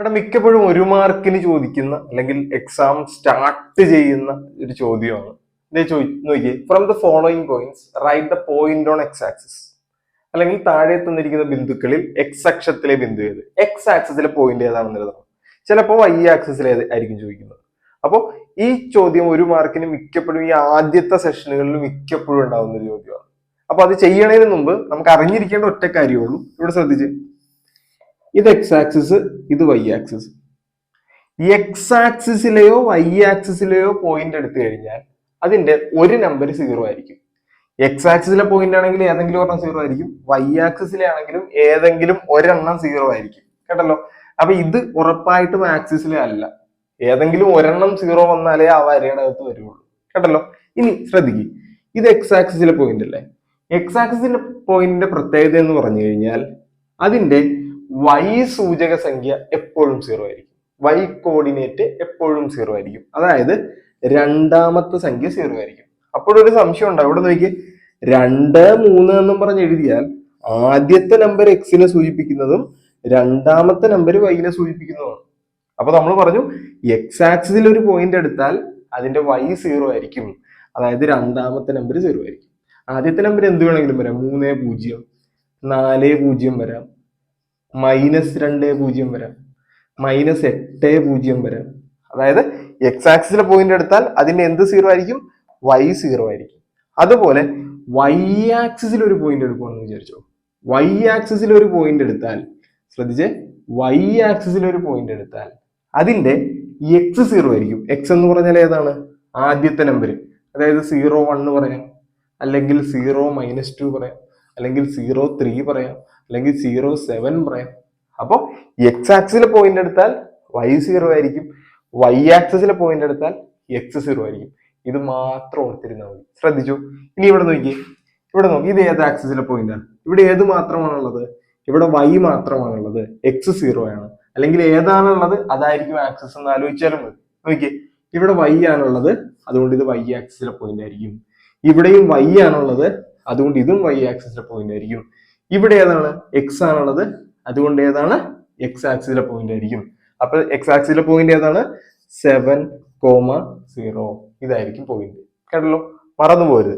ഇവിടെ മിക്കപ്പോഴും 1 മാർക്കിന് ചോദിക്കുന്ന അല്ലെങ്കിൽ എക്സാം സ്റ്റാർട്ട് ചെയ്യുന്ന ഒരു ചോദ്യമാണ്. നോക്കിയേ, from the following points write the point on X axis. അല്ലെങ്കിൽ താഴെ തന്നിരിക്കുന്ന ബിന്ദുക്കളിൽ എക്സ് അക്ഷത്തിലെ ബിന്ദു ഏത്, എക്സ് ആക്സിസിലെ പോയിന്റ് ഏതാണെന്നുള്ളതാണ്. ചിലപ്പോൾ വൈ ആക്സിസിലെ ആയിരിക്കും ചോദിക്കുന്നത്. അപ്പോൾ ഈ ചോദ്യം 1 മാർക്കിന് മിക്കപ്പോഴും ഈ ആദ്യത്തെ സെഷനുകളിൽ മിക്കപ്പോഴും ഉണ്ടാവുന്ന ഒരു ചോദ്യമാണ്. അപ്പൊ അത് ചെയ്യണതിന് മുമ്പ് നമുക്ക് അറിഞ്ഞിരിക്കേണ്ട ഒറ്റ കാര്യമുള്ളൂ. ഇവിടെ ശ്രദ്ധിച്ച്, ഇത് എക്സ് ആക്സിസ്, ഇത് വൈ ആക്സിസ്. എക്സ് ആക്സിസിലെയോ വൈ ആക്സിസിലെയോ പോയിന്റ് എടുത്തു കഴിഞ്ഞാൽ അതിന്റെ ഒരു നമ്പർ 0 ആയിരിക്കും. എക്സ് ആക്സിസിലെ പോയിന്റ് ആണെങ്കിൽ ഏതെങ്കിലും ഒരെണ്ണം 0 ആയിരിക്കും, വൈ ആക്സിസിലെ ആണെങ്കിലും ഏതെങ്കിലും ഒരെണ്ണം 0 ആയിരിക്കും. കേട്ടല്ലോ? അപ്പൊ ഇത് ഉറപ്പായിട്ടും ആക്സിസിലെ അല്ല, ഏതെങ്കിലും ഒരെണ്ണം 0 വന്നാലേ ആ വരയുടെ അകത്ത് വരുള്ളൂ. കേട്ടല്ലോ? ഇനി ശ്രദ്ധിക്കുക, ഇത് എക്സ് ആക്സിസിലെ പോയിന്റ് അല്ലേ. എക്സ് ആക്സിസിലെ പോയിന്റിന്റെ പ്രത്യേകത എന്ന് പറഞ്ഞു കഴിഞ്ഞാൽ അതിന്റെ വൈ സൂചക സംഖ്യ എപ്പോഴും 0 ആയിരിക്കും. വൈ കോർഡിനേറ്റ് എപ്പോഴും 0 ആയിരിക്കും. അതായത് രണ്ടാമത്തെ സംഖ്യ 0 ആയിരിക്കും. അപ്പോഴൊരു സംശയം ഉണ്ടാവും. ഇവിടെ നോക്കി, 2, 3 എന്നും പറഞ്ഞ് എഴുതിയാൽ ആദ്യത്തെ നമ്പർ എക്സിനെ സൂചിപ്പിക്കുന്നതും രണ്ടാമത്തെ നമ്പർ വൈനെ സൂചിപ്പിക്കുന്നതുമാണ്. അപ്പൊ നമ്മൾ പറഞ്ഞു, എക്സ് ആക്സിസിൽ ഒരു പോയിന്റ് എടുത്താൽ അതിന്റെ വൈ 0 ആയിരിക്കും. അതായത് രണ്ടാമത്തെ നമ്പർ 0 ആയിരിക്കും. ആദ്യത്തെ നമ്പർ എന്ത് വേണമെങ്കിലും വരാം, 3, 0, 4, 0 വരാം, -2, 0 വരാം, -8, 0 വരാം. അതായത് എക്സ് ആക്സിസിലെ പോയിന്റ് എടുത്താൽ അതിന്റെ എന്ത് 0 ആയിരിക്കും, വൈ 0 ആയിരിക്കും. അതുപോലെ വൈ ആക്സിസിൽ ഒരു പോയിന്റ് എടുക്കുവാണെന്ന് വിചാരിച്ചോ. വൈ ആക്സിസിൽ ഒരു പോയിന്റ് എടുത്താൽ, ശ്രദ്ധിച്ചേ, വൈ ആക്സിസിൽ ഒരു പോയിന്റ് എടുത്താൽ അതിന്റെ എക്സ് 0 ആയിരിക്കും. എക്സ് എന്ന് പറഞ്ഞാൽ ഏതാണ്, ആദ്യത്തെ നമ്പർ. അതായത് 0, 1 പറയാം, അല്ലെങ്കിൽ 0, -2 പറയാം, അല്ലെങ്കിൽ 0, 3 പറയാം, അല്ലെങ്കിൽ 0, 7 പറയാം. അപ്പൊ എക്സ് ആക്സിസിലെ പോയിന്റ് എടുത്താൽ വൈ 0 ആയിരിക്കും, വൈ ആക്സിസിലെ പോയിന്റ് എടുത്താൽ എക്സ് 0 ആയിരിക്കും. ഇത് മാത്രം ഓർത്തിരുന്നാൽ മതി. ശ്രദ്ധിച്ചു? ഇനി ഇവിടെ നോക്കി, ഇത് ഏത് ആക്സിസിലെ പോയിന്റ് ആണ്? ഇവിടെ ഏത് മാത്രമാണുള്ളത്? ഇവിടെ വൈ മാത്രമാണുള്ളത്, എക്സ് 0 ആണ്. അല്ലെങ്കിൽ ഏതാണുള്ളത് അതായിരിക്കും ആക്സിസ് എന്ന് ആലോചിച്ചാലും മതി. നോക്കിയേ, ഇവിടെ വൈ ആണുള്ളത്, അതുകൊണ്ട് ഇത് വൈ ആക്സിസിലെ പോയിന്റ് ആയിരിക്കും. ഇവിടെയും വൈ ആണുള്ളത്, അതുകൊണ്ട് ഇതും വൈ ആക്സിസിലെ പോയിന്റ് ആയിരിക്കും. ഇവിടെ ഏതാണ്, എക്സ് ആണുള്ളത്, അതുകൊണ്ട് ഏതാണ്, എക്സ് ആക്സിസിലെ പോയിന്റ് ആയിരിക്കും. അപ്പൊ എക്സ് ആക്സിസിലെ പോയിന്റ് ഏതാണ്, 7, 0. ഇതായിരിക്കും പോയിന്റ്. കേട്ടല്ലോ? മറന്നു പോരുത്.